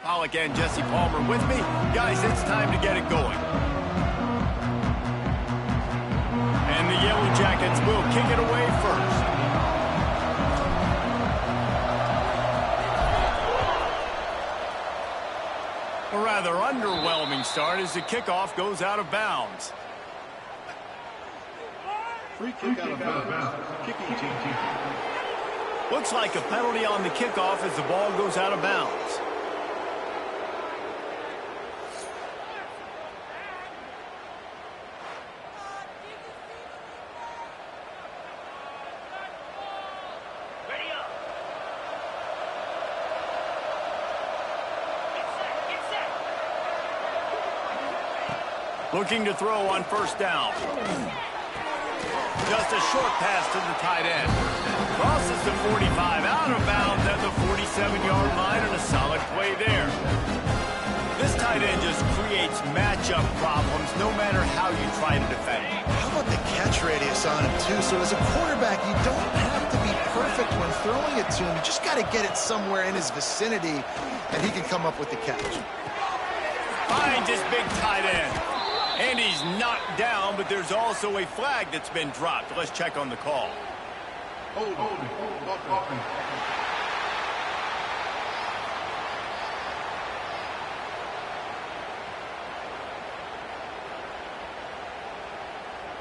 Pollock and Jesse Palmer with me. Guys, it's time to get it going. And the Yellow Jackets will kick it away first. A rather underwhelming start as the kickoff goes out of bounds. Free kick out of bounds. Kicking team. Looks like a penalty on the kickoff as the ball goes out of bounds. Looking to throw on first down. Just a short pass to the tight end. Crosses the 45, out of bounds at the 47-yard line, and a solid play there. This tight end just creates matchup problems no matter how you try to defend him. How about the catch radius on him, too? So as a quarterback, you don't have to be perfect when throwing it to him. You just got to get it somewhere in his vicinity, and he can come up with the catch. Finds his big tight end. And he's knocked down, but there's also a flag that's been dropped. Let's check on the call. Hold.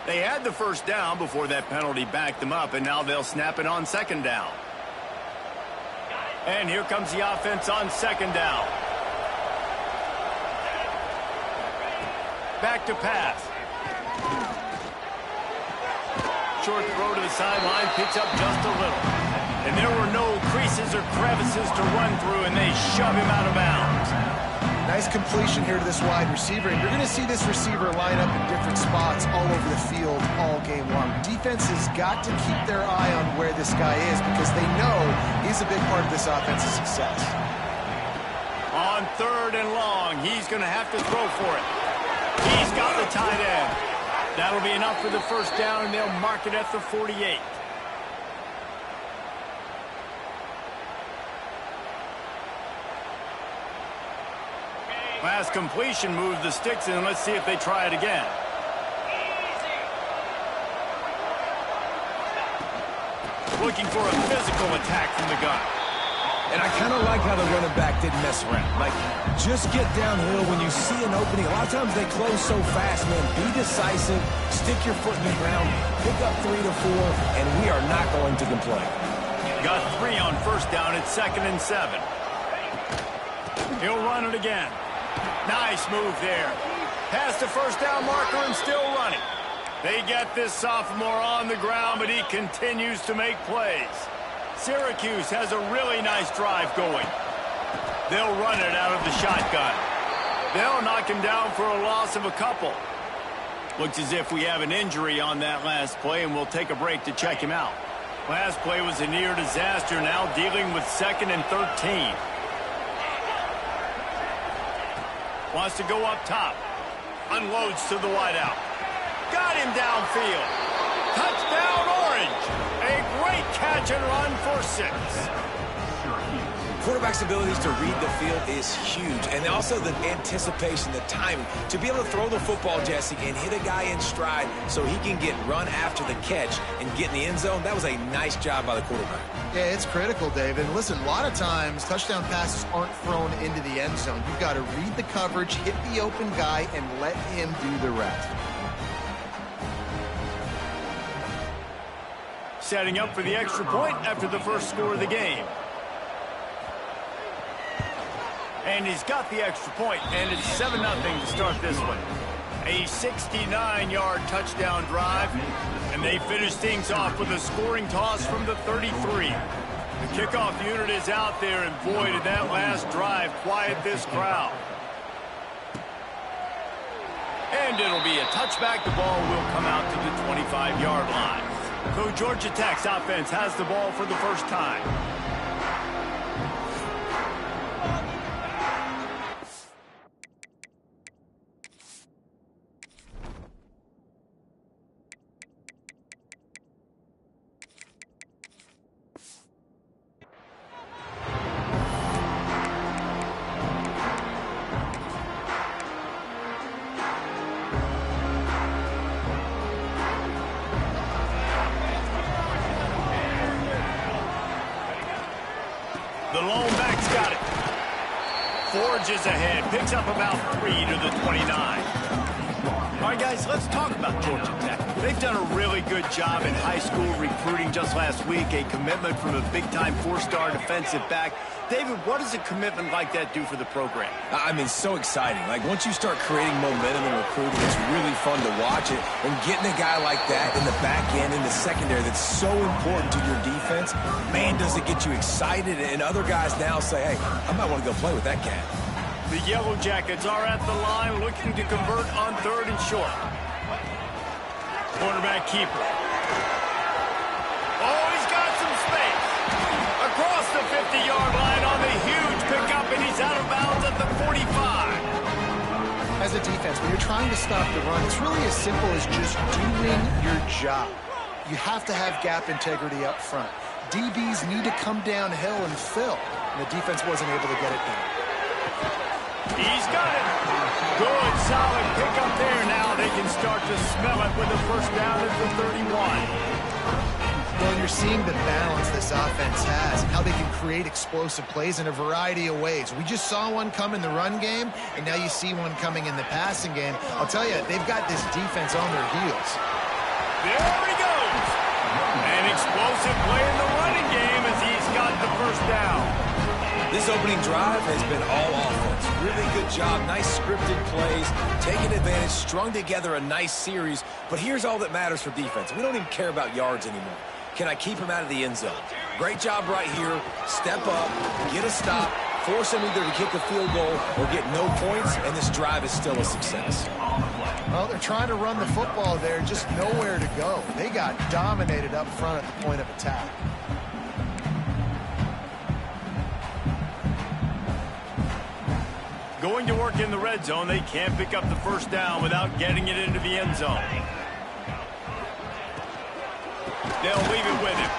They had the first down before that penalty backed them up, and now they'll snap it on second down. And here comes the offense on second down. Back to pass. Short throw to the sideline, picks up just a little. And there were no creases or crevices to run through, and they shove him out of bounds. Nice completion here to this wide receiver, and you're going to see this receiver line up in different spots all over the field all game long. Defense has got to keep their eye on where this guy is because they know he's a big part of this offense's success. On third and long, he's going to have to throw for it. He's got the tight end. That'll be enough for the first down, and they'll mark it at the 48. Last completion moves the sticks in. Let's see if they try it again. Looking for a physical attack from the gun. And I kind of like how the running back didn't mess around. Like, just get downhill when you see an opening. A lot of times they close so fast, man. Be decisive, stick your foot in the ground, pick up 3 to 4, and we are not going to complain. Got 3 on first down at 2nd and 7. He'll run it again. Nice move there. Past the first down marker and still running. They get this sophomore on the ground, but he continues to make plays. Syracuse has a really nice drive going. They'll run it out of the shotgun. They'll knock him down for a loss of a couple. Looks as if we have an injury on that last play, and we'll take a break to check him out. Last play was a near disaster, now dealing with 2nd and 13. Wants to go up top. Unloads to the wideout. Got him downfield. Touchdown, Orange. A great catch and run for 6. Quarterback's abilities to read the field is huge. And also the anticipation, the timing. To be able to throw the football, Jesse, and hit a guy in stride so he can get run after the catch and get in the end zone, that was a nice job by the quarterback. Yeah, it's critical, Dave. And listen, a lot of times touchdown passes aren't thrown into the end zone. You've got to read the coverage, hit the open guy, and let him do the rest. Setting up for the extra point after the first score of the game. And he's got the extra point, and it's 7-0 to start this one. A 69-yard touchdown drive, and they finish things off with a scoring toss from the 33. The kickoff unit is out there, and boy, did that last drive quiet this crowd. And it'll be a touchback. The ball will come out to the 25-yard line. So Georgia Tech's offense has the ball for the first time. The lone back's got it. Forges ahead. Picks up about 3 to the 29. All right, guys, let's talk about Georgia Tech. They've done a really good job in high school recruiting just last week, a commitment from a big-time 4-star defensive back. David, what does a commitment like that do for the program? I mean, so exciting. Like, once you start creating momentum in recruiting, it's really fun to watch it. And getting a guy like that in the back end, in the secondary, that's so important to your defense, man, does it get you excited. And other guys now say, hey, I might want to go play with that cat. The Yellow Jackets are at the line looking to convert on 3rd and short. Quarterback keeper. Oh, he's got some space. Across the 50-yard line on the huge pickup, and he's out of bounds at the 45. As a defense, when you're trying to stop the run, it's really as simple as just doing your job. You have to have gap integrity up front. DBs need to come downhill and fill. And the defense wasn't able to get it done. He's got it. Good, solid pickup there. Now they can start to smell it with a first down at the 31. Well, you're seeing the balance this offense has and how they can create explosive plays in a variety of ways. We just saw one come in the run game, and now you see one coming in the passing game. I'll tell you, they've got this defense on their heels. There he goes. An explosive play in the running game as he's got the first down. This opening drive has been all offense. Really good job, nice scripted plays, taking advantage, strung together a nice series. But here's all that matters for defense. We don't even care about yards anymore. Can I keep him out of the end zone? Great job right here. Step up, get a stop, force him either to kick a field goal or get no points, and this drive is still a success. Well, they're trying to run the football there, just nowhere to go. They got dominated up front at the point of attack. Going to work in the red zone, they can't pick up the first down without getting it into the end zone. They'll leave it with him.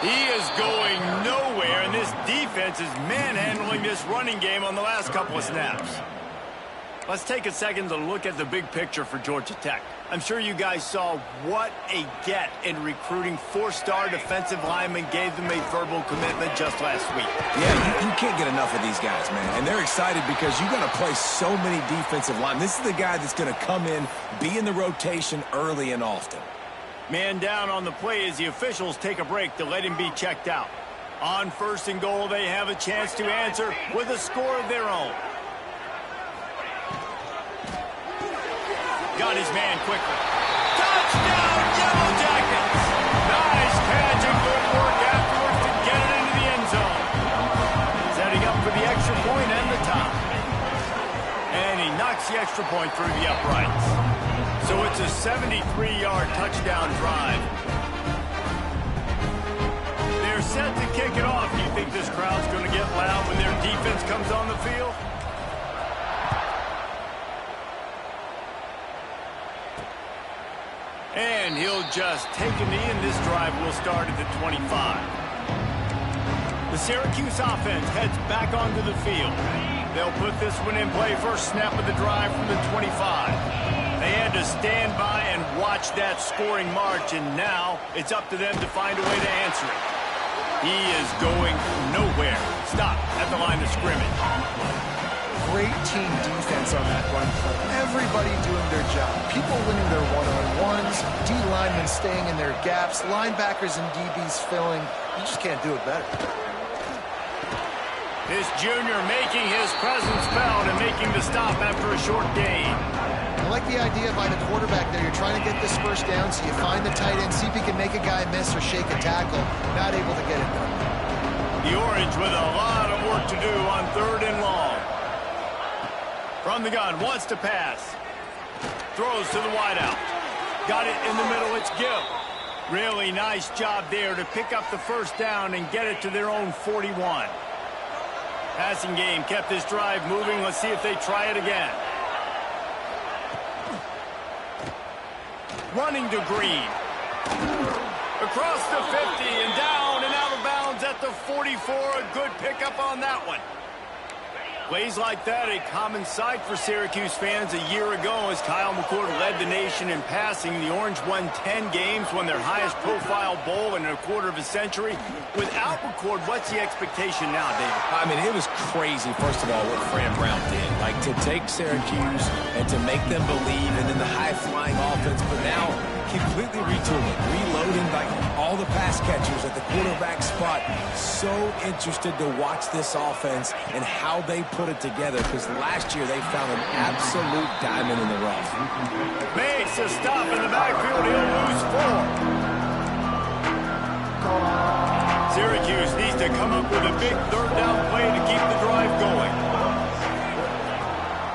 He is going nowhere, and this defense is manhandling this running game on the last couple of snaps. Let's take a second to look at the big picture for Georgia Tech. I'm sure you guys saw what a get in recruiting 4-star defensive linemen gave them a verbal commitment just last week. Yeah, you can't get enough of these guys, man. And they're excited because you're going to play so many defensive linemen. This is the guy that's going to come in, be in the rotation early and often. Man down on the play as the officials take a break to let him be checked out. On 1st and goal, they have a chance to answer with a score of their own. Got his man quickly. Touchdown, Yellow Jackets! Nice catch and good work afterwards to get it into the end zone. Setting up for the extra point and the tie. And he knocks the extra point through the uprights. So it's a 73-yard touchdown drive. They're set to kick it off. Do you think this crowd's going to get loud when their defense comes on the field? And he'll just take a knee, and this drive will start at the 25. The Syracuse offense heads back onto the field. They'll put this one in play first snap of the drive from the 25. They had to stand by and watch that scoring march, and now it's up to them to find a way to answer it. He is going nowhere. Stop at the line of scrimmage. Great team defense on that run play. Everybody doing their job. People winning their one-on-ones, D linemen staying in their gaps, linebackers and DBs filling. You just can't do it better. This junior making his presence felt and making the stop after a short gain. I like the idea by the quarterback there. You're trying to get this first down, so you find the tight end, see if he can make a guy miss or shake a tackle. Not able to get it done. The Orange with a lot of work to do on 3rd and long. From the gun, wants to pass. Throws to the wideout. Got it in the middle, it's Gill. Really nice job there to pick up the first down and get it to their own 41. Passing game kept this drive moving. Let's see if they try it again. Running to Green. Across the 50 and down and out of bounds at the 44. A good pickup on that one. Plays like that, a common sight for Syracuse fans a year ago as Kyle McCord led the nation in passing. The Orange won 10 games, won their highest profile bowl in a quarter of a century. Without McCord, what's the expectation now, David? I mean, it was crazy, first of all, what Fran Brown did. Like, to take Syracuse and to make them believe, and then the high-flying offense, but now completely retooling, reloading, like all the pass catchers at the quarterback spot. So interested to watch this offense and how they put it together, because last year they found an absolute diamond in the rough. Makes a stop in the backfield. He'll lose 4. Syracuse needs to come up with a big third down play to keep the drive going.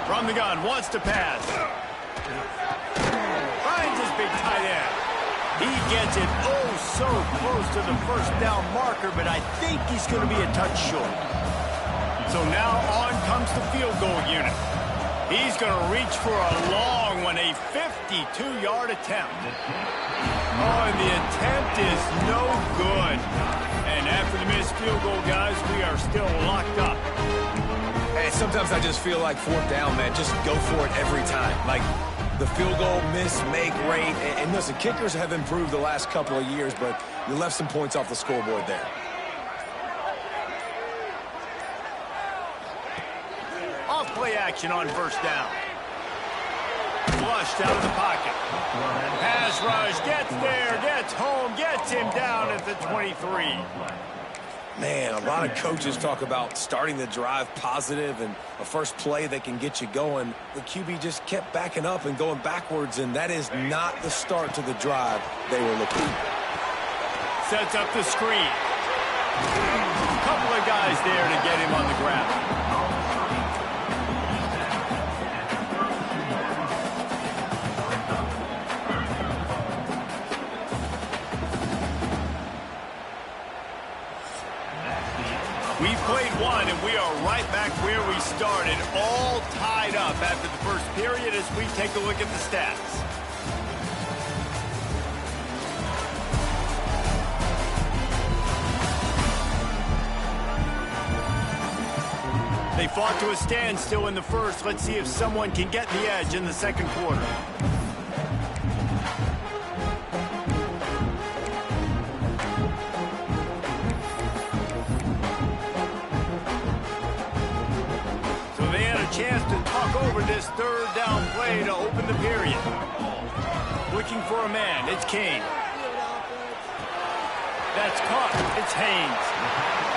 From the gun, wants to pass. Finds his big tight end. He gets it so close to the first down marker, but I think he's going to be a touch short. So now on comes the field goal unit. He's going to reach for a long one, a 52-yard attempt. Oh, and the attempt is no good. And after the missed field goal, guys, we are still locked up. Hey, sometimes I just feel like fourth down, man. Just go for it every time. Like, the field goal miss, make rate. And listen, kickers have improved the last couple of years, but you left some points off the scoreboard there. Off play action on first down. Flushed out of the pocket. Pass rush, gets there, gets home, gets him down at the 23. Man, a lot of coaches talk about starting the drive positive and a first play that can get you going. The QB just kept backing up and going backwards, and that is not the start to the drive they were looking for. Sets up the screen. A couple of guys there to get him on the ground. We've played one, and we are right back where we started, all tied up after the first period as we take a look at the stats. They fought to a standstill in the first. Let's see if someone can get the edge in the second quarter. Chance to talk over this third down play to open the period. Looking for a man, it's Kane. That's caught, it's Haynes.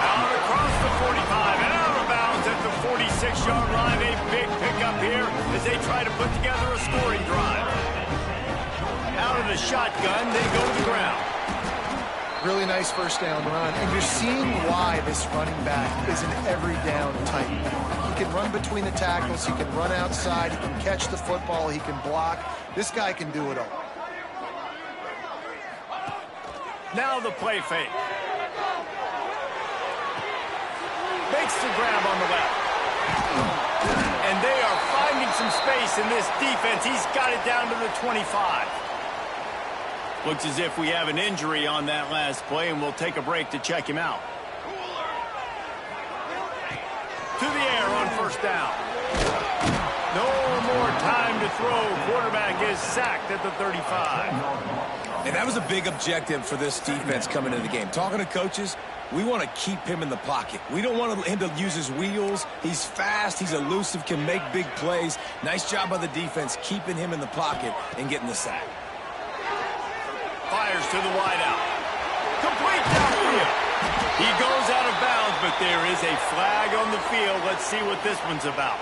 Out across the 45 and out of bounds at the 46-yard line. A big pickup here as they try to put together a scoring drive. Out of the shotgun, they go to the ground. Really nice first down run, and you're seeing why this running back is an every down type. He can run between the tackles, he can run outside, he can catch the football, he can block. This guy can do it all. Now the play fake. Makes the grab on the left. And they are finding some space in this defense. He's got it down to the 25. Looks as if we have an injury on that last play, and we'll take a break to check him out. To the air on first down. No more time to throw. Quarterback is sacked at the 35. And that was a big objective for this defense coming into the game. Talking to coaches, we want to keep him in the pocket. We don't want him to use his wheels. He's fast, he's elusive, can make big plays. Nice job by the defense keeping him in the pocket and getting the sack. Fires to the wideout. Complete downfield. He goes out of bounds, but there is a flag on the field. Let's see what this one's about.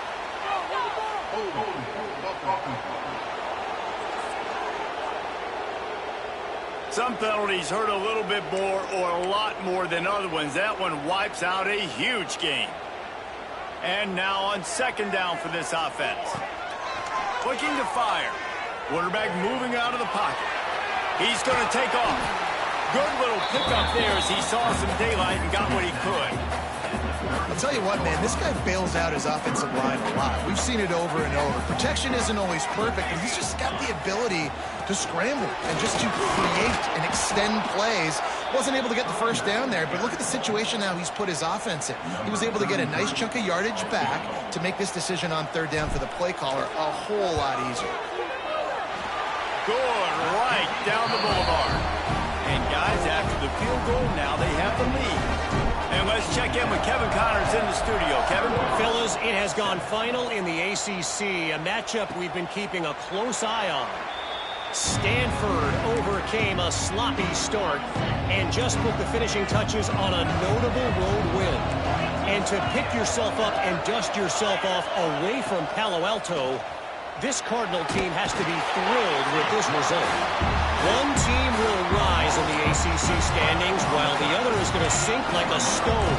Some penalties hurt a little bit more or a lot more than other ones. That one wipes out a huge game. And now on second down for this offense. Looking to fire. Quarterback moving out of the pocket. He's going to take off. Good little pickup there as he saw some daylight and got what he could. I'll tell you what, man, this guy bails out his offensive line a lot. We've seen it over and over. Protection isn't always perfect, but he's just got the ability to scramble and just to create and extend plays Wasn't able to get the first down there, but look at the situation now he's put his offense in. He was able to get a nice chunk of yardage back to make this decision on third down for the play caller a whole lot easier. Going right down the boulevard. And guys, after the field goal, now they have the lead. And let's check in with Kevin Connors in the studio. Kevin? Fellas, it has gone final in the ACC, a matchup we've been keeping a close eye on. Stanford overcame a sloppy start and just put the finishing touches on a notable road win. And to pick yourself up and dust yourself off away from Palo Alto, this Cardinal team has to be thrilled with this result. One team will rise in the ACC standings while the other is going to sink like a stone.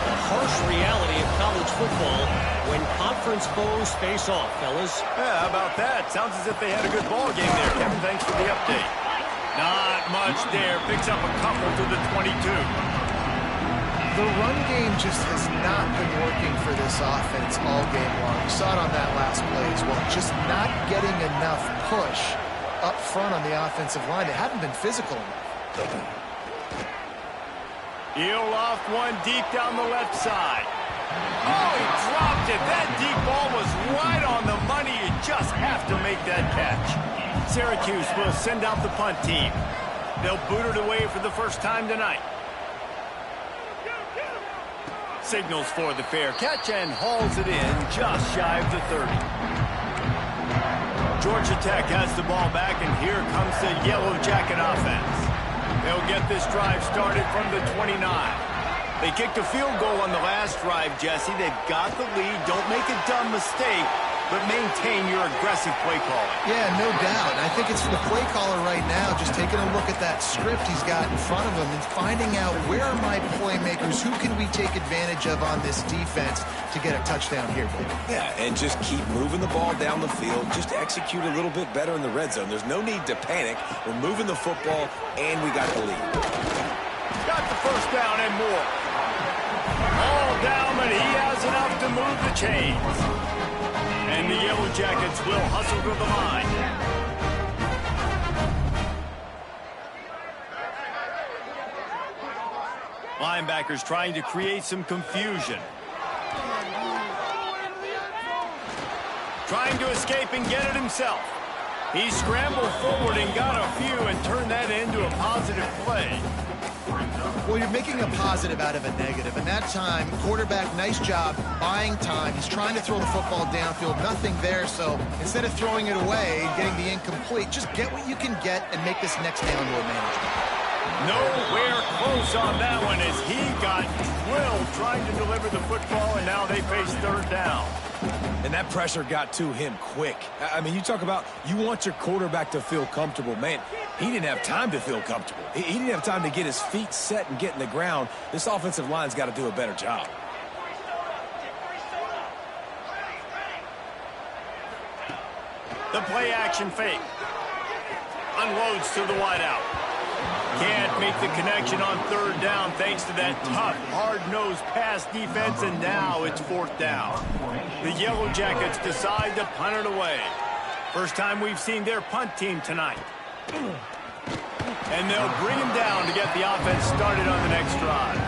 The harsh reality of college football when conference foes face off, fellas. Yeah, how about that? Sounds as if they had a good ball game there. Kevin, thanks for the update. Not much there. Picks up a couple to the 22. The run game just has not been working for this offense all game long. We saw it on that last play as well. Just not getting enough push up front on the offensive line. They haven't been physical enough. He'll loft one deep down the left side. Oh, he dropped it. That deep ball was right on the money. You just have to make that catch. Syracuse will send out the punt team. They'll boot it away for the first time tonight. Signals for the fair catch and hauls it in just shy of the 30. Georgia Tech has the ball back, and here comes the Yellow Jacket offense. They'll get this drive started from the 29. They kicked a field goal on the last drive, Jesse. They've got the lead. Don't make a dumb mistake, but maintain your aggressive play calling. Yeah, no doubt. And I think it's for the play caller right now, just taking a look at that script he's got in front of him and finding out where are my playmakers, who can we take advantage of on this defense to get a touchdown here, David. Yeah, and just keep moving the ball down the field. Just execute a little bit better in the red zone. There's no need to panic. We're moving the football, and we got the lead. Got the first down and more. All down, but he has enough to move the chains. And the Yellow Jackets will hustle to the line. Linebackers trying to create some confusion. Trying to escape and get it himself. He scrambled forward and got a few and turned that into a positive play. Well, you're making a positive out of a negative. And that time, quarterback, nice job buying time. He's trying to throw the football downfield. Nothing there. So instead of throwing it away and getting the incomplete, just get what you can get and make this next down to a manageable. Nowhere close on that one as he got drilled trying to deliver the football, and now they face third down. And that pressure got to him quick. I mean, you talk about you want your quarterback to feel comfortable. Man, he didn't have time to feel comfortable. He didn't have time to get his feet set and get in the ground. This offensive line's got to do a better job. The play action fake. Unloads to the wideout. Can't make the connection on third down thanks to that tough, hard-nosed pass defense, and now it's fourth down. The Yellow Jackets decide to punt it away. First time we've seen their punt team tonight. And they'll bring him down to get the offense started on the next drive.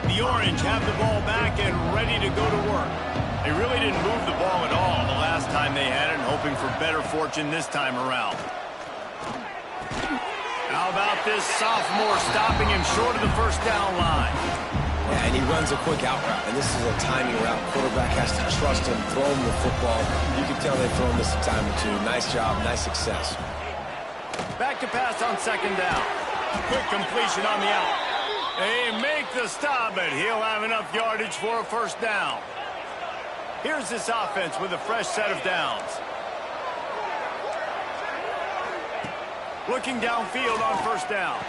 The Orange have the ball back and ready to go to work. They really didn't move the ball at all the last time they had it, hoping for better fortune this time around. How about this sophomore stopping him short of the first down line? Yeah, and he runs a quick out route, and this is a timing route. Quarterback has to trust him, throw him the football. You can tell they've thrown this a time or two. Nice job, nice success. Back to pass on second down. Quick completion on the out. They make the stop, but he'll have enough yardage for a first down. Here's this offense with a fresh set of downs. Looking downfield on first down.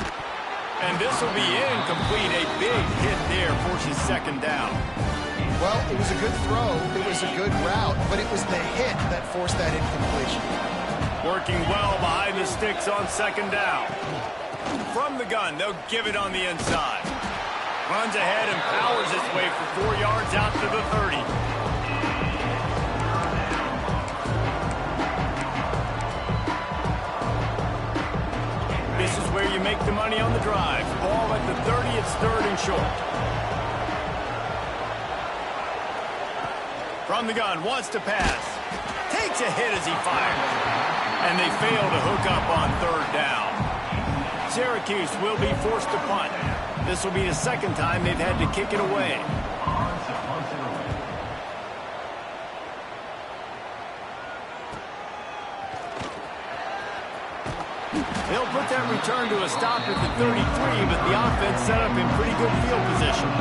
And this will be incomplete. A big hit there forces second down. Well, it was a good throw. It was a good route, but it was the hit that forced that incompletion. Working well behind the sticks on second down. From the gun, they'll give it on the inside. Runs ahead and powers his way for 4 yards out to the 30. where you make the money on the drive. Ball at the 30, it's 3rd and short. From the gun, wants to pass. Takes a hit as he fires. And they fail to hook up on 3rd down. Syracuse will be forced to punt. This will be the 2nd time they've had to kick it away. They'll put that return to a stop at the 33, but the offense set up in pretty good field position.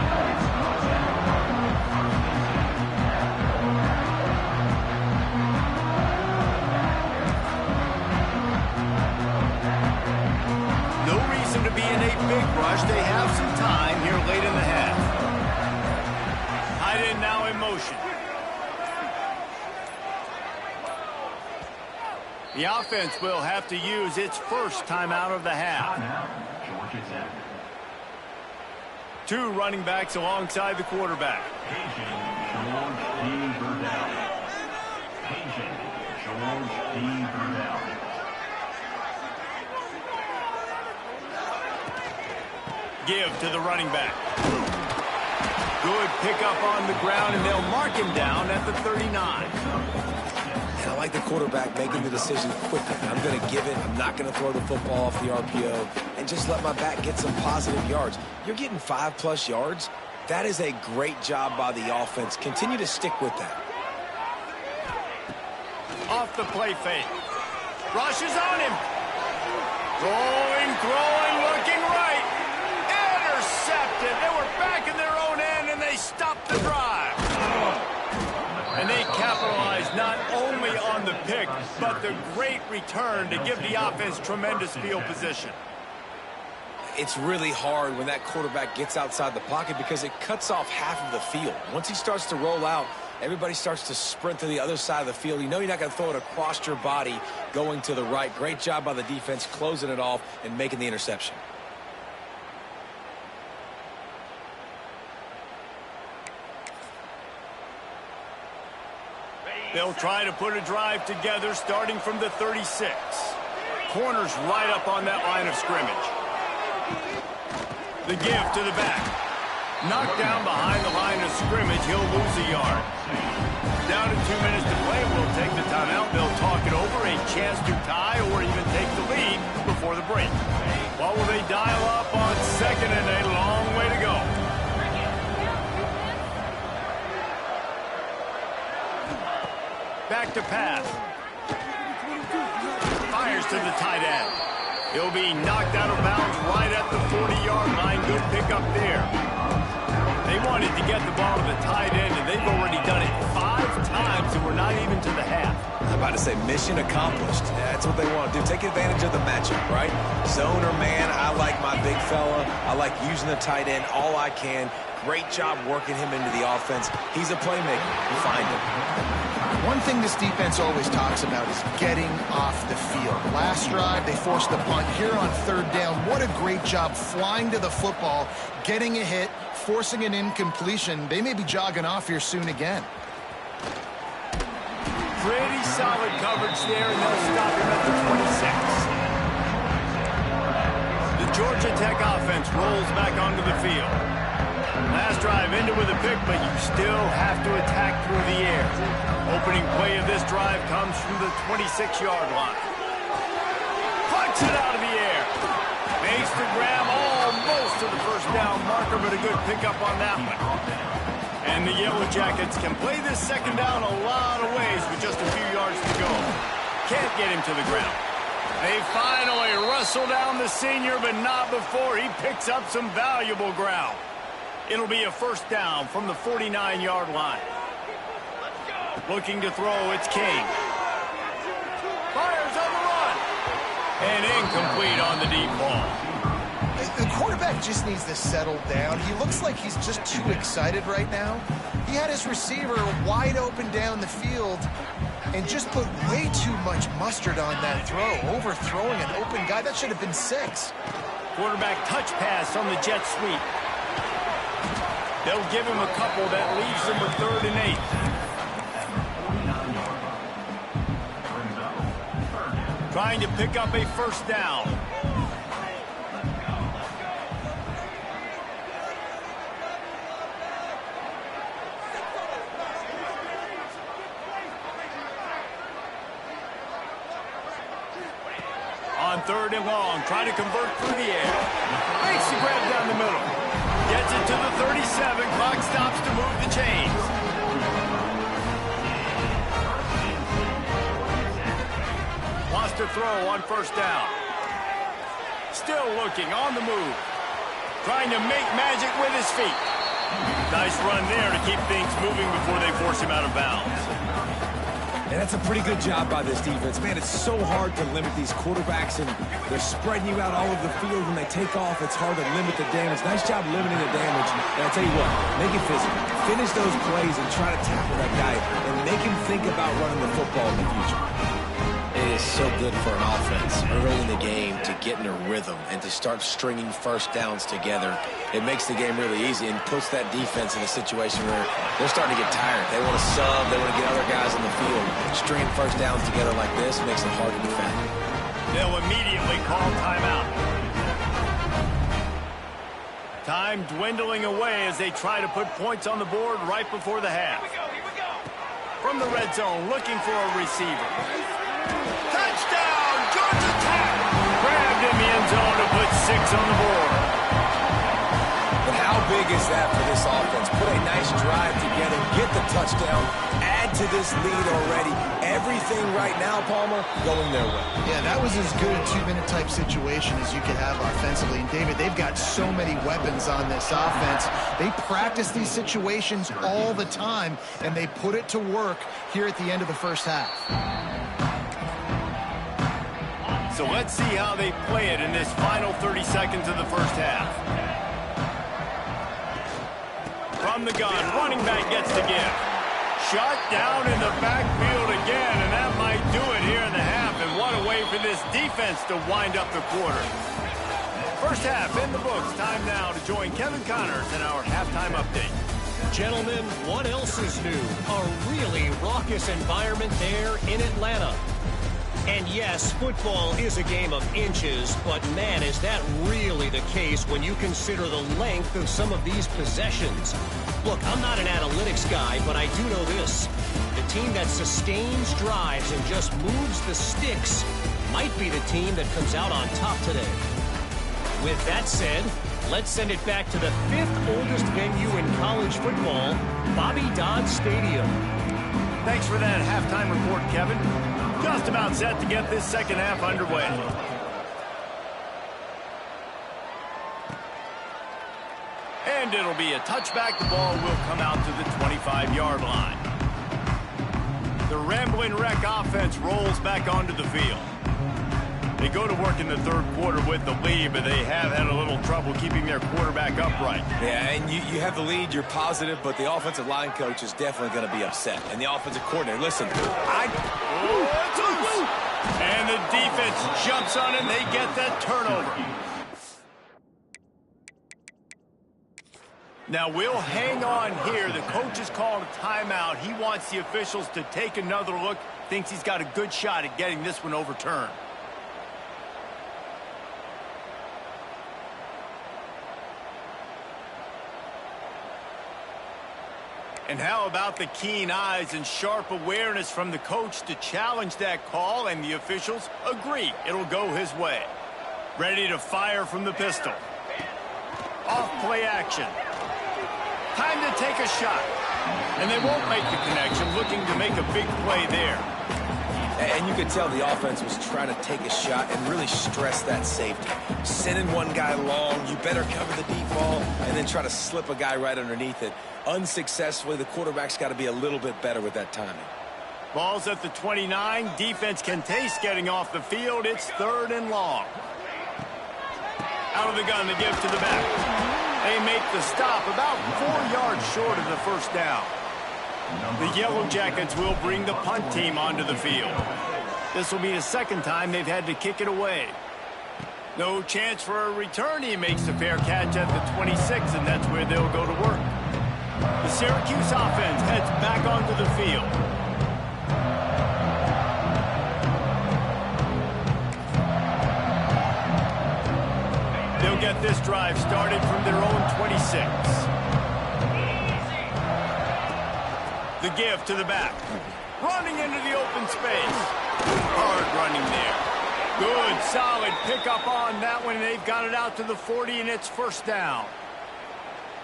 No reason to be in a big rush. They have some time here late in the half. Tight end now in motion. The offense will have to use its first timeout of the half. 2 running backs alongside the quarterback. Give to the running back. Good pickup on the ground, and they'll mark him down at the 39. I like the quarterback making the decision quickly. I'm going to give it. I'm not going to throw the football off the RPO and just let my back get some positive yards. You're getting 5+ yards. That is a great job by the offense. Continue to stick with that. Off the play fake. Rush is on him. Rolling, throwing, looking right. Intercepted. They were back in their own end, and they stopped the drive. And they capitalized not only on the pick, but the great return to give the offense tremendous field position. It's really hard when that quarterback gets outside the pocket because it cuts off half of the field. Once he starts to roll out, everybody starts to sprint to the other side of the field. You know you're not going to throw it across your body going to the right. Great job by the defense closing it off and making the interception. They'll try to put a drive together starting from the 36. Corners right up on that line of scrimmage. The give to the back. Knocked down behind the line of scrimmage. He'll lose a yard. Down to 2 minutes to play. We'll take the timeout. They'll talk it over. A chance to tie or even take the lead before the break. What will they dial up on 2nd and a long way to go? Back to pass. Fires to the tight end. He'll be knocked out of bounds right at the 40-yard line. Good pickup there. They wanted to get the ball to the tight end, and they've already done it 5 times, and we're not even to the half. I'm about to say mission accomplished. That's what they want to do. Take advantage of the matchup, right? Zone or man, I like my big fella. I like using the tight end all I can. Great job working him into the offense. He's a playmaker. You find him. One thing this defense always talks about is getting off the field. Last drive, they forced the punt. Here on 3rd down, what a great job flying to the football, getting a hit, forcing an incompletion. They may be jogging off here soon again. Pretty solid coverage there, and they'll stop him at the 26. The Georgia Tech offense rolls back onto the field. Last drive ended with a pick, but you still have to attack through the air. Opening play of this drive comes from the 26-yard line. Punts it out of the air. Makes the grab almost to the 1st down marker, but a good pickup on that one. And the Yellow Jackets can play this 2nd down a lot of ways with just a few yards to go. Can't get him to the ground. They finally wrestle down the senior, but not before he picks up some valuable ground. It'll be a 1st down from the 49-yard line. Looking to throw, it's King. Fires on the run. And incomplete on the deep ball. The quarterback just needs to settle down. He looks like he's just too excited right now. He had his receiver wide open down the field and just put way too much mustard on that throw, overthrowing an open guy. That should have been 6. Quarterback touch pass on the jet sweep. They'll give him a couple that leaves him with 3rd and 8. Trying to pick up a 1st down. 3rd and long. Try to convert through the air. Makes the grab down the middle. Gets it to the 37. Clock stops to move the chains. Wants to throw on 1st down. Still looking on the move. Trying to make magic with his feet. Nice run there to keep things moving before they force him out of bounds. And that's a pretty good job by this defense. Man, it's so hard to limit these quarterbacks, and they're spreading you out all over the field. When they take off, it's hard to limit the damage. Nice job limiting the damage. And I'll tell you what, make it physical. Finish those plays and try to tackle that guy and make him think about running the football in the future. It is so good for an offense early in the game to get in a rhythm and to start stringing 1st downs together. It makes the game really easy and puts that defense in a situation where they're starting to get tired. They want to sub. They want to get other guys on the field. Stringing 1st downs together like this makes it hard to defend. They'll immediately call timeout. Time dwindling away as they try to put points on the board right before the half. From the red zone, looking for a receiver. Touchdown, Georgia Tech! Grabbed in the end zone to put 6 on the board. But how big is that for this offense? Put a nice drive together, get the touchdown, add to this lead already. Everything right now, Palmer, going their way. Yeah, that was as good a 2-minute type situation as you could have offensively. And David, they've got so many weapons on this offense. They practice these situations all the time, and they put it to work here at the end of the 1st half. So let's see how they play it in this final 30 seconds of the 1st half. From the gun, running back gets the gift. Shot down in the backfield again, and that might do it here in the half. And what a way for this defense to wind up the quarter. 1st half in the books. Time now to join Kevin Connors in our halftime update. Gentlemen, what else is new? A really raucous environment there in Atlanta. And yes, football is a game of inches, but man, is that really the case when you consider the length of some of these possessions. Look, I'm not an analytics guy, but I do know this. The team that sustains drives and just moves the sticks might be the team that comes out on top today. With that said, let's send it back to the 5th oldest venue in college football, Bobby Dodd Stadium. Thanks for that halftime report, Kevin. Just about set to get this 2nd half underway. And it'll be a touchback. The ball will come out to the 25-yard line. The Ramblin' Wreck offense rolls back onto the field. They go to work in the 3rd quarter with the lead, but they have had a little trouble keeping their quarterback upright. Yeah, and you have the lead, you're positive, but the offensive line coach is definitely going to be upset. And the offensive coordinator, listen, and the defense jumps on it, and they get that turnover. Now we'll hang on here. The coach has called a timeout. He wants the officials to take another look. Thinks he's got a good shot at getting this one overturned. And how about the keen eyes and sharp awareness from the coach to challenge that call, and the officials agree it'll go his way. Ready to fire from the pistol. Off play action. Time to take a shot. And they won't make the connection, looking to make a big play there. And you could tell the offense was trying to take a shot and really stress that safety. Sending one guy long, you better cover the deep ball, and then try to slip a guy right underneath it. Unsuccessfully, the quarterback's got to be a little bit better with that timing. Ball's at the 29. Defense can taste getting off the field. It's 3rd and long. Out of the gun, the give to the back. They make the stop about 4 yards short of the 1st down. The Yellow Jackets will bring the punt team onto the field. This will be the 2nd time they've had to kick it away. No chance for a return. He makes a fair catch at the 26, and that's where they'll go to work. The Syracuse offense heads back onto the field. They'll get this drive started from their own 26. The give to the back. Running into the open space. Hard running there. Good, solid pickup on that one. They've got it out to the 40, and it's first down.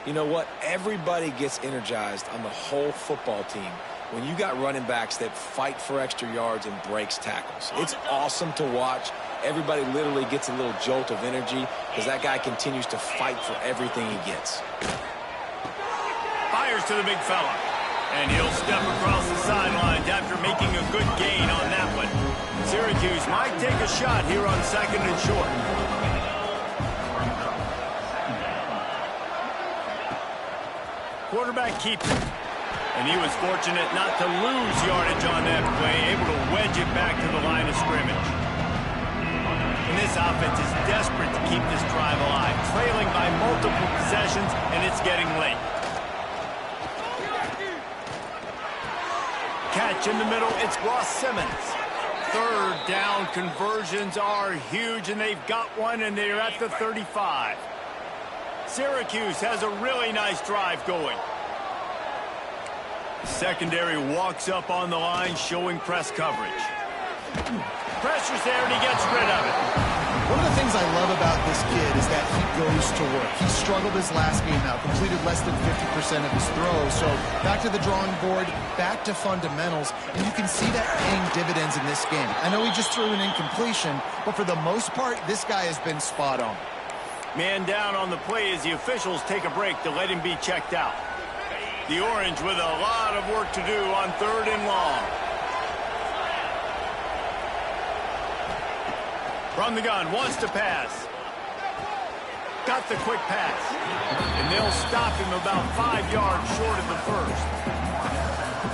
You know what? Everybody gets energized on the whole football team when you got running backs that fight for extra yards and breaks tackles. It's awesome to watch. Everybody literally gets a little jolt of energy because that guy continues to fight for everything he gets. Fires to the big fella. And he'll step across the sidelines after making a good gain on that one. Syracuse might take a shot here on 2nd and short. Quarterback keeps it. And he was fortunate not to lose yardage on that play, able to wedge it back to the line of scrimmage. And this offense is desperate to keep this drive alive, trailing by multiple possessions, and it's getting late. Catch in the middle, it's Ross Simmons. 3rd down conversions are huge, and they've got one, and they're at the 35. Syracuse has a really nice drive going. Secondary walks up on the line, showing press coverage. Pressure's there, and he gets rid of it. One of the things I love about this kid is that he goes to work. He struggled his last game out, completed less than 50% of his throws. So back to the drawing board, back to fundamentals, and you can see that paying dividends in this game. I know he just threw an incompletion, but for the most part, this guy has been spot on. Man down on the play as the officials take a break to let him be checked out. The Orange with a lot of work to do on 3rd and long. From the gun, wants to pass. Got the quick pass. And they'll stop him about 5 yards short of the first.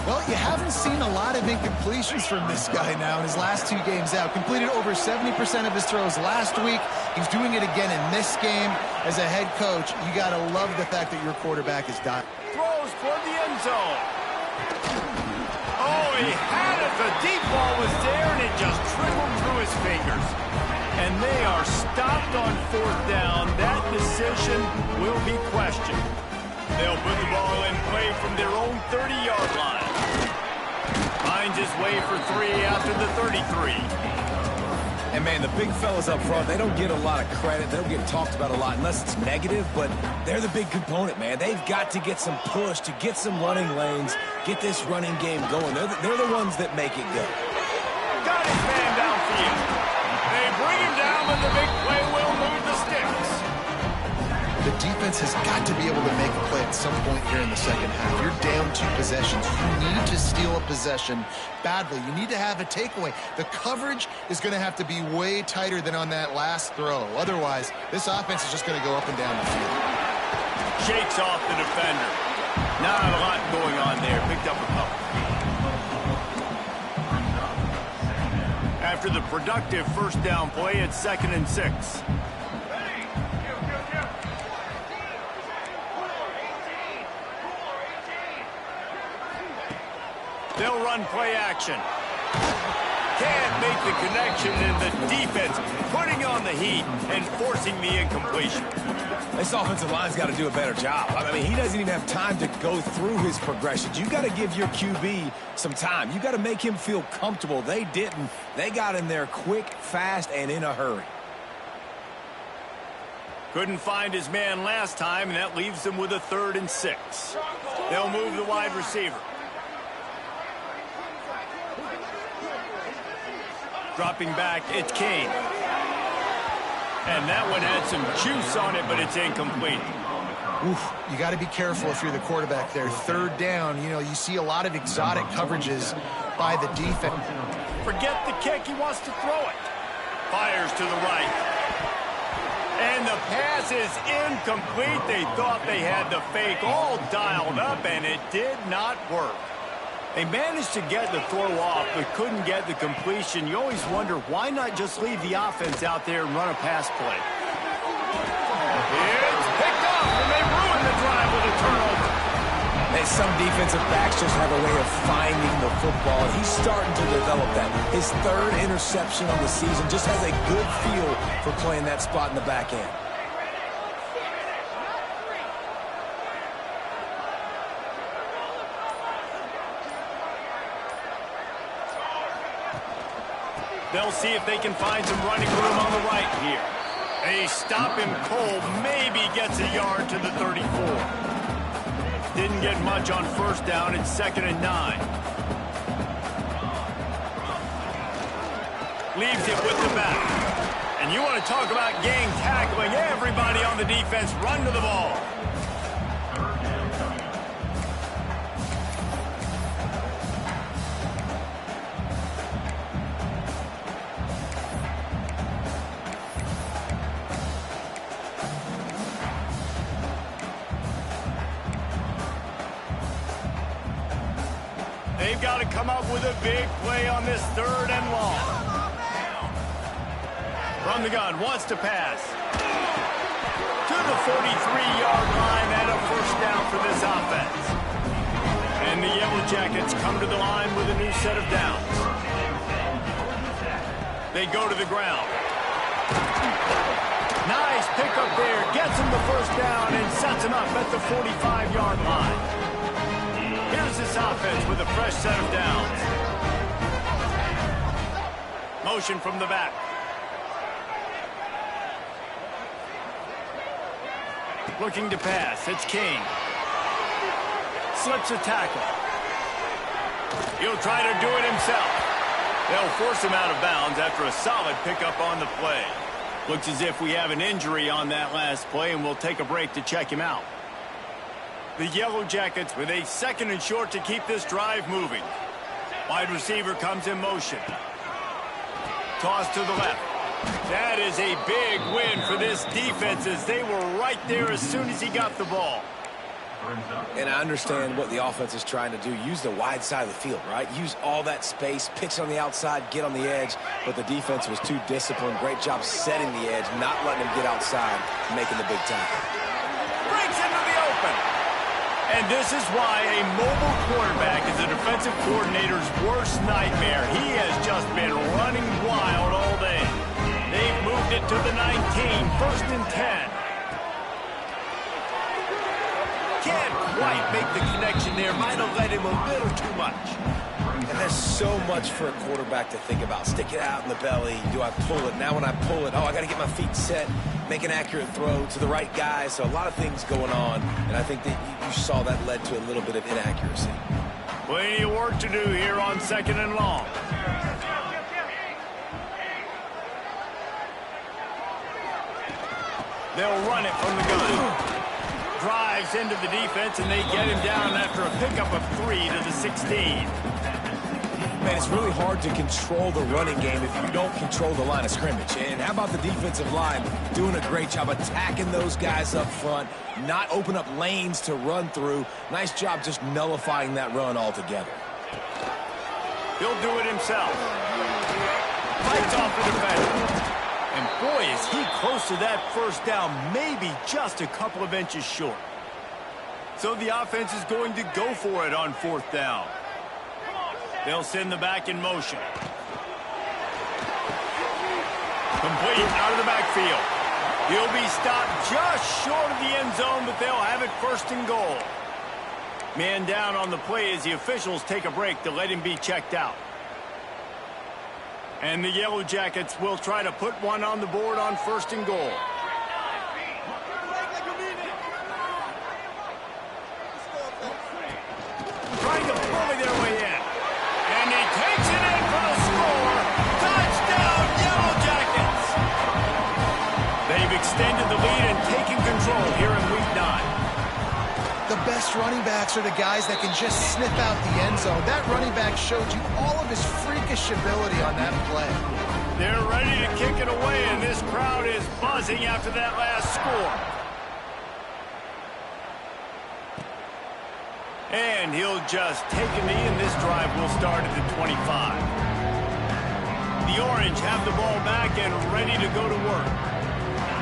Well, you haven't seen a lot of incompletions from this guy now in his last 2 games out. Completed over 70% of his throws last week. He's doing it again in this game. As a head coach, you got to love the fact that your quarterback is done. Throws for the end zone. Oh, he had it. The deep ball was there, and it just trickled through his fingers. And they are stopped on 4th down. That decision will be questioned. They'll put the ball in play from their own 30-yard line. Finds his way for 3 after the 33. And, man, the big fellas up front, they don't get a lot of credit. They don't get talked about a lot unless it's negative, but they're the big component, man. They've got to get some push to get some running lanes, get this running game going. They're the ones that make it go. Got his man downfield. They bring him down, but the big play will move the sticks. The defense has got to be able to make a play at some point here in the second half. You're down 2 possessions. You need to steal a possession badly. You need to have a takeaway. The coverage is going to have to be way tighter than on that last throw. Otherwise, this offense is just going to go up and down the field. Shakes off the defender. Not a lot going on there. Picked up a couple. After the productive 1st down play, it's 2nd and 6. They'll run play action. Can't make the connection, and the defense putting on the heat and forcing the incompletion. This offensive line's got to do a better job. I mean, he doesn't even have time to go through his progressions. You got to give your QB some time. You got to make him feel comfortable. They didn't. They got in there quick, fast, and in a hurry. Couldn't find his man last time, and that leaves them with a 3rd and 6. They'll move the wide receiver. Dropping back, it's Kane. And that one had some juice on it, but it's incomplete. Oof, you got to be careful if you're the quarterback there. 3rd down, you know, you see a lot of exotic coverages by the defense. Forget the kick, he wants to throw it. Fires to the right. And the pass is incomplete. They thought they had the fake all dialed up, and it did not work. They managed to get the throw off, but couldn't get the completion. You always wonder, why not just leave the offense out there and run a pass play? It's picked up, and they ruined the drive with a turnover. And some defensive backs just have a way of finding the football. He's starting to develop that. His 3rd interception on the season just has a good feel for playing that spot in the back end. They'll see if they can find some running room on the right here. They stop him cold, maybe gets a yard to the 34. Didn't get much on first down. It's 2nd and 9. Leaves it with the back. And you want to talk about gang tackling. Everybody on the defense run to the ball. They've got to come up with a big play on this 3rd and long. From the gun, wants to pass. To the 43-yard line and a first down for this offense. And the Yellow Jackets come to the line with a new set of downs. They go to the ground. Nice pickup there. Gets him the first down and sets him up at the 45-yard line. Here's this offense with a fresh set of downs. Motion from the back. Looking to pass. It's King. Slips a tackle. He'll try to do it himself. They'll force him out of bounds after a solid pickup on the play. Looks as if we have an injury on that last play, and we'll take a break to check him out. The Yellow Jackets with a 2nd and short to keep this drive moving. Wide receiver comes in motion. Toss to the left. That is a big win for this defense as they were right there as soon as he got the ball. And I understand what the offense is trying to do. Use the wide side of the field, right? Use all that space, pitch on the outside, get on the edge. But the defense was too disciplined. Great job setting the edge, not letting him get outside, making the big tackle. Breaks into the open. And this is why a mobile quarterback is a defensive coordinator's worst nightmare. He has just been running wild all day. They've moved it to the 19, 1st and 10. Can't quite make the connection there. Might have let him a little too much. And there's so much for a quarterback to think about. Stick it out in the belly. Do I pull it? Now when I pull it, I got to get my feet set, make an accurate throw to the right guy. So a lot of things going on. And I think that you saw that led to a little bit of inaccuracy. Plenty of work to do here on 2nd and long. They'll run it from the gun. Drives into the defense, and they get him down after a pickup of 3 to the 16. Man, it's really hard to control the running game if you don't control the line of scrimmage. And how about the defensive line doing a great job attacking those guys up front, not open up lanes to run through. Nice job just nullifying that run altogether. He'll do it himself. Fights off the defender. And boy, is he close to that first down, maybe just a couple of inches short. So the offense is going to go for it on 4th down. They'll send the back in motion. Complete out of the backfield. He'll be stopped just short of the end zone, but they'll have it 1st and goal. Man down on the play as the officials take a break to let him be checked out. And the Yellow Jackets will try to put one on the board on 1st and goal. Trying to bully their way in. And he takes it in for the score. Touchdown, Yellow Jackets! They've extended the lead and taken control here in Week 9. The best running backs are the guys that can just snip out the end zone. That running back showed you all of his freakish ability on that play. They're ready to kick it away, and this crowd is buzzing after that last score. And he'll just take a knee, and this drive will start at the 25. The Orange have the ball back and ready to go to work.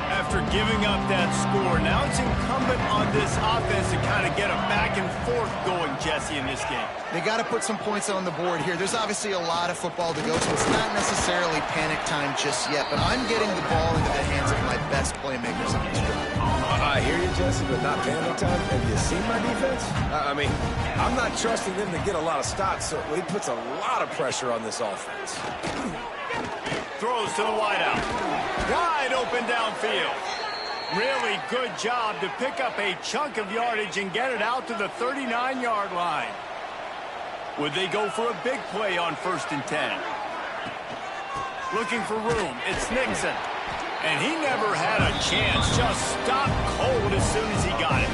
After giving up that score, now it's incumbent on this offense to kind of get a back and forth going, Jesse, in this game. They got to put some points on the board here. There's obviously a lot of football to go, so it's not necessarily panic time just yet, but I'm getting the ball into the hands of my best playmakers on this drive. I hear you, Jesse, but not panic time. Have you seen my defense? I mean, I'm not trusting them to get a lot of stops, so it puts a lot of pressure on this offense. Throws to the wideout. Wide open downfield. Really good job to pick up a chunk of yardage and get it out to the 39-yard line. Would they go for a big play on 1st and 10? Looking for room. It's Nixon. And he never had a chance. Just stopped cold as soon as he got it.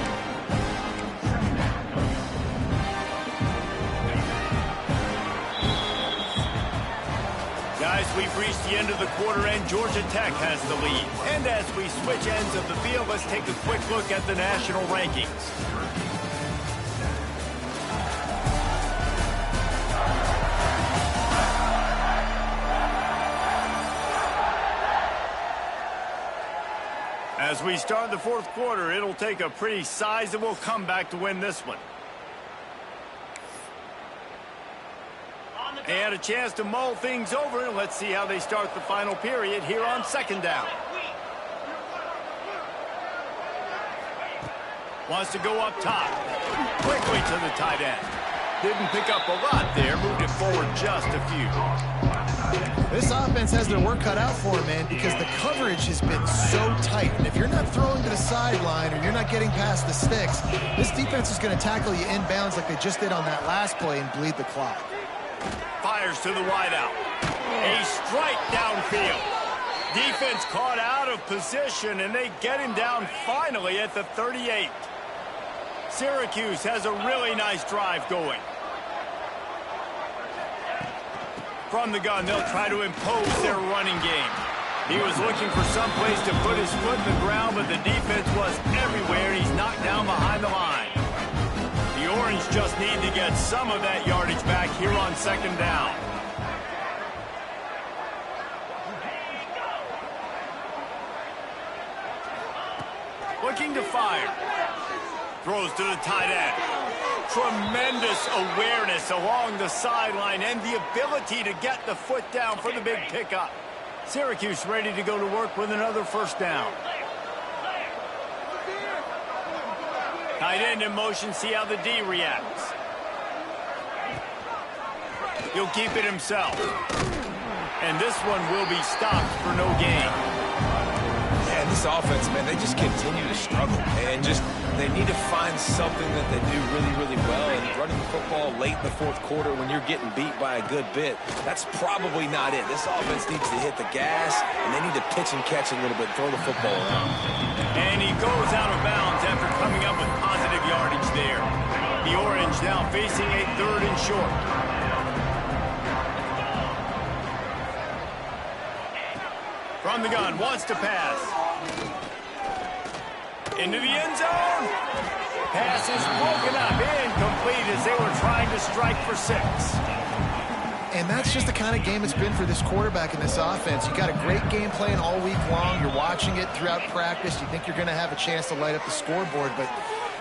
Guys, we've reached the end of the quarter, and Georgia Tech has the lead. And as we switch ends of the field, let's take a quick look at the national rankings. As we start the 4th quarter, it'll take a pretty sizable comeback to win this one. They had a chance to mull things over, and let's see how they start the final period here on 2nd down. Wants to go up top. Quickly to the tight end. Didn't pick up a lot there, moved it forward just a few. This offense has their work cut out for them, man, because the coverage has been so tight. And if you're not throwing to the sideline or you're not getting past the sticks, this defense is going to tackle you inbounds like they just did on that last play and bleed the clock. Fires to the wideout. A strike downfield. Defense caught out of position, and they get him down finally at the 38. Syracuse has a really nice drive going. From the gun, they'll try to impose their running game. He was looking for some place to put his foot in the ground, but the defense was everywhere, and he's knocked down behind the line. The Orange just need to get some of that yardage back here on 2nd down. Looking to fire. Throws to the tight end. Tremendous awareness along the sideline and the ability to get the foot down for the big pickup. Syracuse ready to go to work with another 1st down. Tight end in motion, see how the D reacts. He'll keep it himself. And this one will be stopped for no gain. Yeah, this offense, man, they just continue to struggle. And they need to find something that they do really, really well. And running the football late in the 4th quarter when you're getting beat by a good bit, that's probably not it. This offense needs to hit the gas, and they need to pitch and catch a little bit, throw the football around. And he goes out of bounds after coming up with positive yardage there. The Orange now facing a 3rd and short. From the gun, wants to pass. Into the end zone. Pass is broken up, incomplete as they were trying to strike for 6. And that's just the kind of game it's been for this quarterback in this offense. You got a great game plan all week long. You're watching it throughout practice. You think you're going to have a chance to light up the scoreboard, but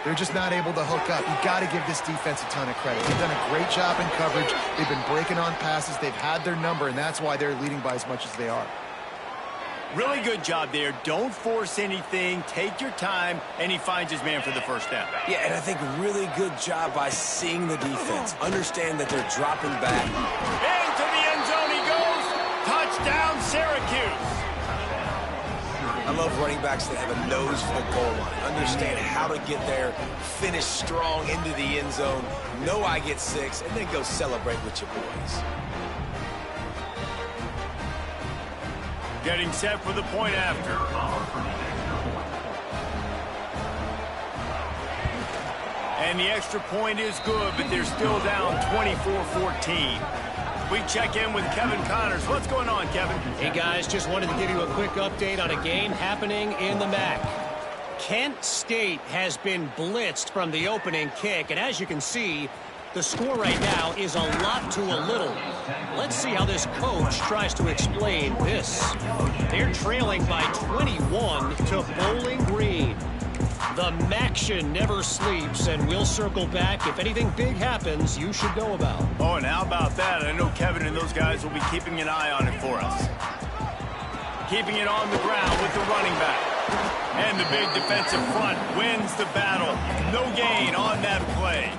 they're just not able to hook up. You've got to give this defense a ton of credit. They've done a great job in coverage. They've been breaking on passes. They've had their number, and that's why they're leading by as much as they are. Really good job there. Don't force anything. Take your time, and he finds his man for the 1st down. Yeah, and I think really good job by seeing the defense. Understand that they're dropping back. Into the end zone he goes. Touchdown, Syracuse. I love running backs that have a nose for the goal line. Understand how to get there, finish strong into the end zone, know I get 6, and then go celebrate with your boys. Getting set for the point after. And the extra point is good, but they're still down 24-14. We check in with Kevin Connors. What's going on, Kevin? Hey, guys, just wanted to give you a quick update on a game happening in the MAC. Kent State has been blitzed from the opening kick, and as you can see, the score right now is a lot to a little. Let's see how this coach tries to explain this. They're trailing by 21 to Bowling Green. The Maction never sleeps, and we'll circle back. If anything big happens, you should know about. Oh, and how about that? I know Kevin and those guys will be keeping an eye on it for us. Keeping it on the ground with the running back. And the big defensive front wins the battle. No gain on that play.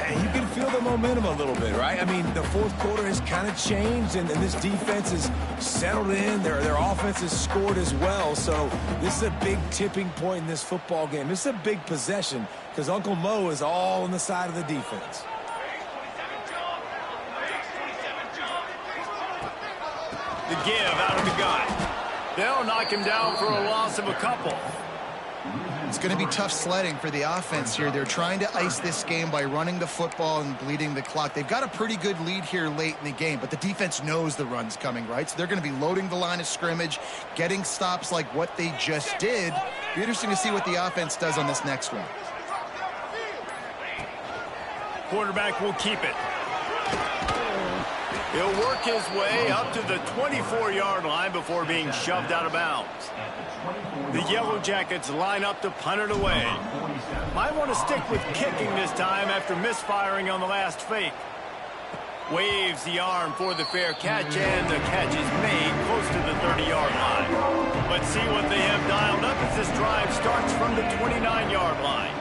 You can feel the the momentum a little bit, right? I mean, the fourth quarter has kind of changed, and this defense is settled in. Their offense has scored as well. So this is a big tipping point in this football game. This is a big possession because Uncle Mo is all on the side of the defense. The give out of the gun. They'll knock him down for a loss of a couple. It's going to be tough sledding for the offense here. They're trying to ice this game by running the football and bleeding the clock. They've got a pretty good lead here late in the game, but the defense knows the run's coming, right? So they're going to be loading the line of scrimmage, getting stops like what they just did. Be interesting to see what the offense does on this next one. Quarterback will keep it. He'll work his way up to the 24-yard line before being shoved out of bounds. The Yellow Jackets line up to punt it away. Might want to stick with kicking this time after misfiring on the last fake. Waves the arm for the fair catch, and the catch is made close to the 30-yard line. Let's see what they have dialed up as this drive starts from the 29-yard line.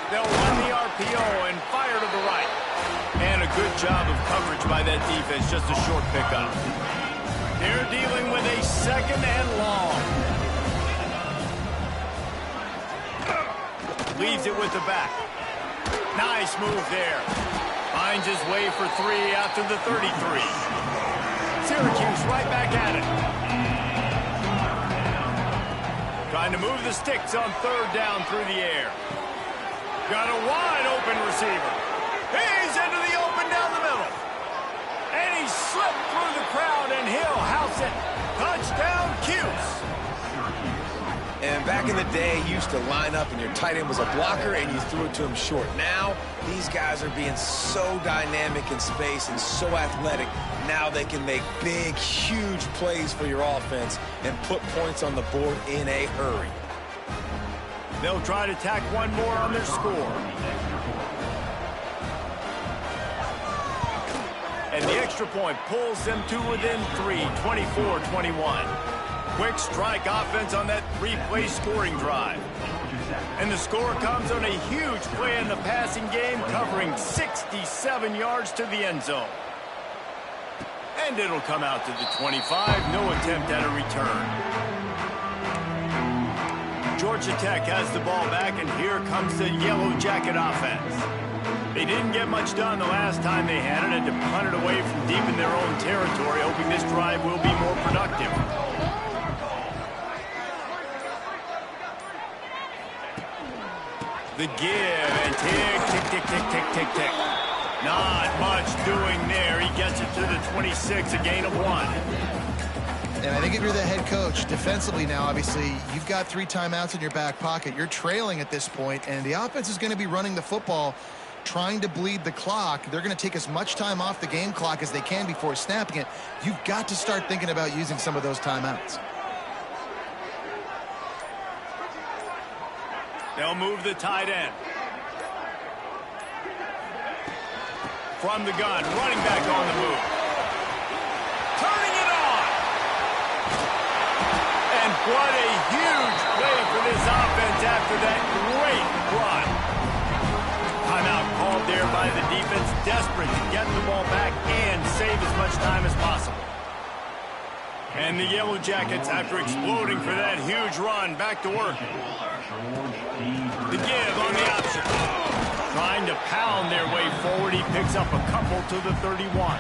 They'll run the RPO and fire to the right. And a good job of coverage by that defense, just a short pickup. They're dealing with a second and long. Leaves it with the back. Nice move there. Finds his way for 3 out to the 33. Syracuse right back at it. Trying to move the sticks on third down through the air. Got a wide open receiver. He's into the open down the middle. And he slipped through the crowd, and he'll house it. Touchdown, Cuse. And back in the day, you used to line up and your tight end was a blocker and you threw it to him short. Now, these guys are being so dynamic in space and so athletic. Now they can make big, huge plays for your offense and put points on the board in a hurry. They'll try to tack one more on their score. And the extra point pulls them to within 3, 24-21. Quick strike offense on that 3-play scoring drive. And the score comes on a huge play in the passing game, covering 67 yards to the end zone. And it'll come out to the 25. No attempt at a return. Georgia Tech has the ball back, and here comes the Yellow Jacket offense. They didn't get much done the last time they had it, and to punt it away from deep in their own territory, hoping this drive will be more productive. The give, and tick, tick, tick, tick, tick, tick, tick. Not much doing there. He gets it to the 26, a gain of 1. And I think if you're the head coach, defensively now, obviously, you've got 3 timeouts in your back pocket. You're trailing at this point, and the offense is going to be running the football, trying to bleed the clock. They're going to take as much time off the game clock as they can before snapping it. You've got to start thinking about using some of those timeouts. They'll move the tight end. From the gun, running back on the move. Turning it on. And what a huge play for this offense after that great run. Timeout called there by the defense, desperate to get the ball back and save as much time as possible. And the Yellow Jackets, after exploding for that huge run, back to work. The give on the option. Trying to pound their way forward. He picks up a couple to the 31.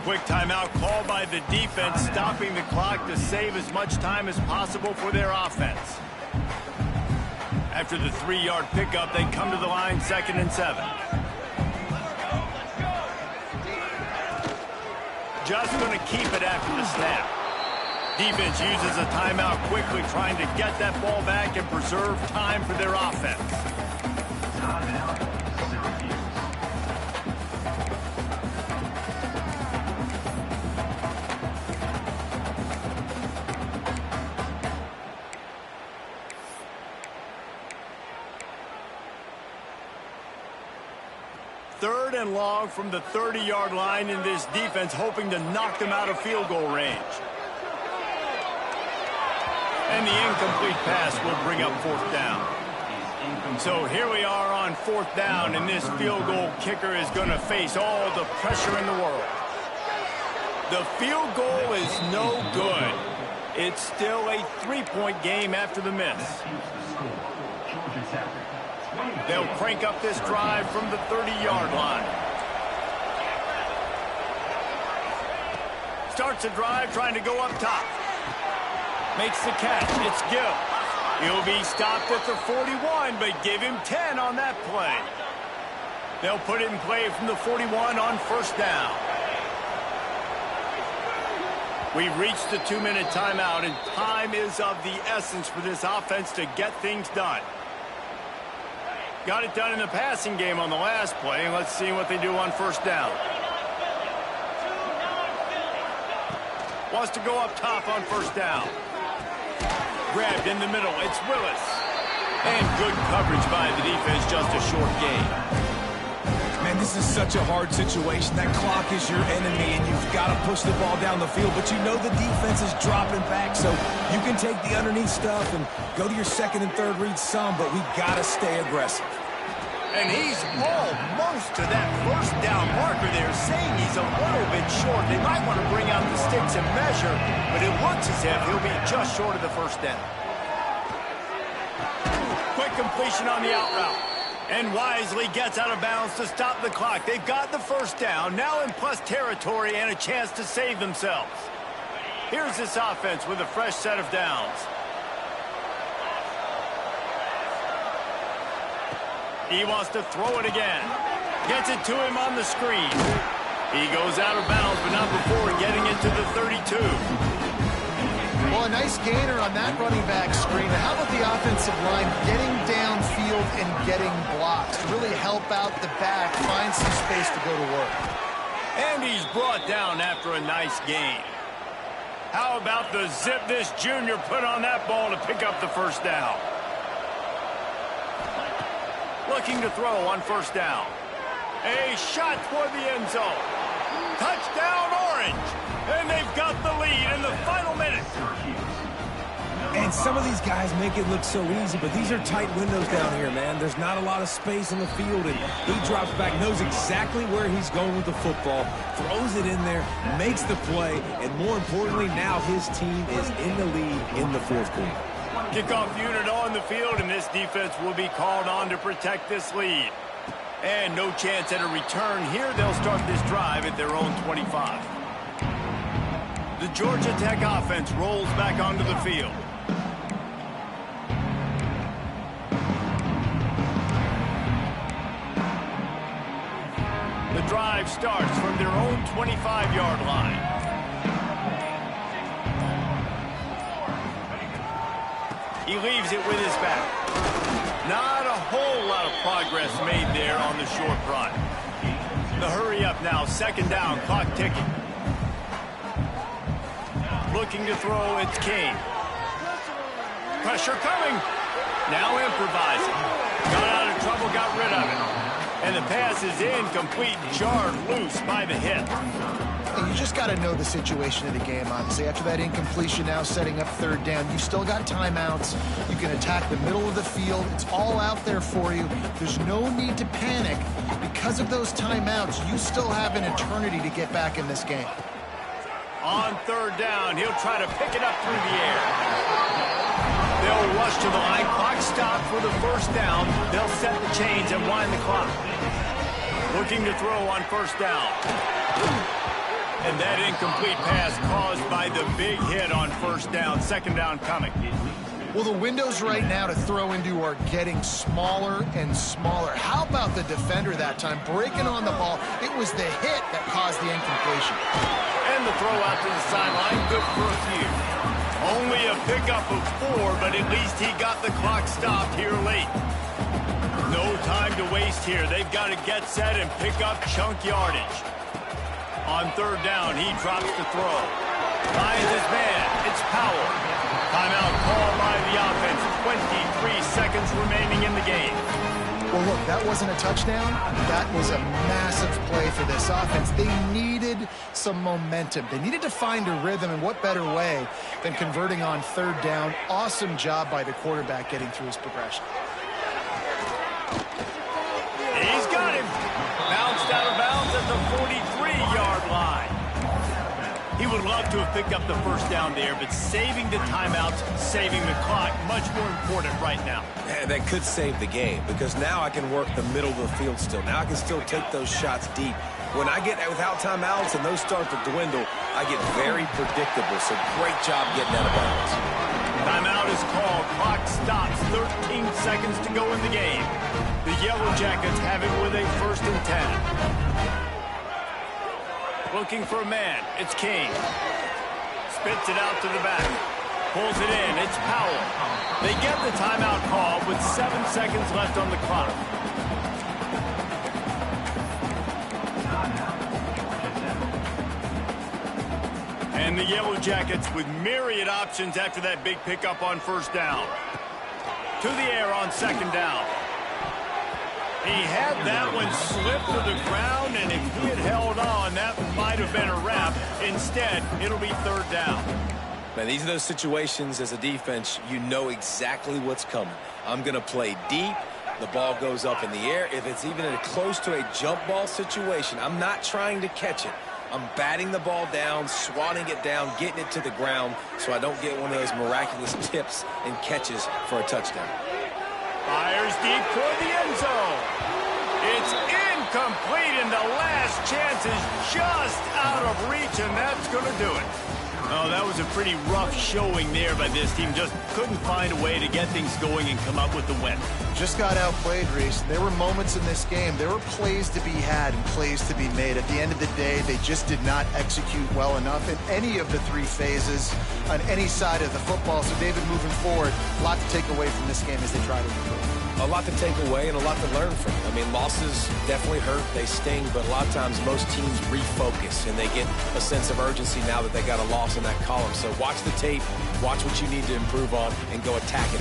Quick timeout called by the defense, stopping the clock to save as much time as possible for their offense. After the 3-yard pickup, they come to the line, 2nd and 7. Just going to keep it after the snap. Defense uses a timeout quickly, trying to get that ball back and preserve time for their offense. Third and long from the 30-yard line, in this defense hoping to knock them out of field goal range. And the incomplete pass will bring up 4th down. So here we are on 4th down, and this field goal kicker is going to face all the pressure in the world. The field goal is no good. It's still a 3-point game after the miss. They'll crank up this drive from the 30-yard line. Starts the drive trying to go up top. Makes the catch. It's Gill. He'll be stopped at the 41, but give him 10 on that play. They'll put it in play from the 41 on 1st down. We've reached the 2-minute timeout, and time is of the essence for this offense to get things done. Got it done in the passing game on the last play, and let's see what they do on 1st down. Wants to go up top on 1st down. Grabbed in the middle. It's Willis. And good coverage by the defense, just a short gain. Man, this is such a hard situation. That clock is your enemy, and you've got to push the ball down the field. But you know the defense is dropping back, so you can take the underneath stuff and go to your 2nd and 3rd read some, but we've got to stay aggressive. And he's almost to that 1st down marker there, saying he's a little bit short. They might want to bring out the sticks and measure, but it looks as if he'll be just short of the 1st down. Quick completion on the out route. And wisely gets out of bounds to stop the clock. They've got the 1st down, now in plus territory and a chance to save themselves. Here's this offense with a fresh set of downs. He wants to throw it again. Gets it to him on the screen. He goes out of bounds, but not before getting it to the 32. Well, a nice gainer on that running back screen. How about the offensive line getting downfield and getting blocks to really help out the back, find some space to go to work. And he's brought down after a nice gain. How about the zip this junior put on that ball to pick up the 1st down? Looking to throw on 1st down. A shot toward the end zone. Touchdown, Orange. And they've got the lead in the final minute. And some of these guys make it look so easy, but these are tight windows down here, man. There's not a lot of space in the field, and he drops back, knows exactly where he's going with the football, throws it in there, makes the play, and more importantly, now his team is in the lead in the 4th quarter. Kickoff unit on the field, and this defense will be called on to protect this lead. And no chance at a return here. They'll start this drive at their own 25. The Georgia Tech offense rolls back onto the field. The drive starts from their own 25-yard line. He leaves it with his back. Not a whole lot of progress made there on the short run. The hurry up now, 2nd down, clock ticking. Looking to throw, it's King. Pressure coming. Now improvising. Got out of trouble, got rid of it. And the pass is incomplete, jarred loose by the hip. And you just got to know the situation of the game, honestly. After that incompletion, now setting up 3rd down, you still got timeouts. You can attack the middle of the field. It's all out there for you. There's no need to panic. Because of those timeouts, you still have an eternity to get back in this game. On 3rd down, he'll try to pick it up through the air. They'll rush to the line. Clock stopped for the 1st down. They'll set the chains and wind the clock. Looking to throw on 1st down. And that incomplete pass caused by the big hit on 1st down. 2nd down coming. Well, the windows right now to throw into are getting smaller and smaller. How about the defender that time breaking on the ball? It was the hit that caused the incompletion. And the throw out to the sideline, good for a few. Only a pickup of 4, but at least he got the clock stopped here late. No time to waste here. They've got to get set and pick up chunk yardage. On 3rd down, he drops the throw. Finds his man. It's Powell. Timeout called by the offense. 23 seconds remaining in the game. Well, look, that wasn't a touchdown. That was a massive play for this offense. They needed some momentum. They needed to find a rhythm, and what better way than converting on 3rd down. Awesome job by the quarterback getting through his progression. He's got him. Bounced out of bounds at the 43-yard line. He would love to have picked up the first down there, but saving the timeouts, saving the clock, much more important right now. And that could save the game, because now I can work the middle of the field still. Now I can still take those shots deep. When I get without timeouts and those start to dwindle, I get very predictable. So great job getting out of bounds. Timeout is called. Clock stops. 13 seconds to go in the game. The Yellow Jackets have it with a 1st and 10. Looking for a man. It's King. Spits it out to the back. Pulls it in. It's Powell. They get the timeout call with 7 seconds left on the clock. And the Yellow Jackets with myriad options after that big pickup on 1st down. To the air on 2nd down. He had that one slip to the ground, and if he had held on, that might have been a wrap. Instead, it'll be 3rd down. Man, these are those situations as a defense, you know exactly what's coming. I'm going to play deep. The ball goes up in the air. If it's even close to a jump ball situation, I'm not trying to catch it. I'm batting the ball down, swatting it down, getting it to the ground so I don't get one of those miraculous tips and catches for a touchdown. Fires deep toward the end zone. It's incomplete, and the last chance is just out of reach, and that's going to do it. Oh, that was a pretty rough showing there by this team. Just couldn't find a way to get things going and come up with the win. Just got outplayed, Reese. There were moments in this game. There were plays to be had and plays to be made. At the end of the day, they just did not execute well enough in any of the 3 phases on any side of the football. So, David, moving forward, a lot to take away from this game as they try to improve. A lot to take away and a lot to learn from. I mean, losses definitely hurt. They sting, but a lot of times most teams refocus and they get a sense of urgency now that they got a loss in that column. So watch the tape, watch what you need to improve on, and go attack it.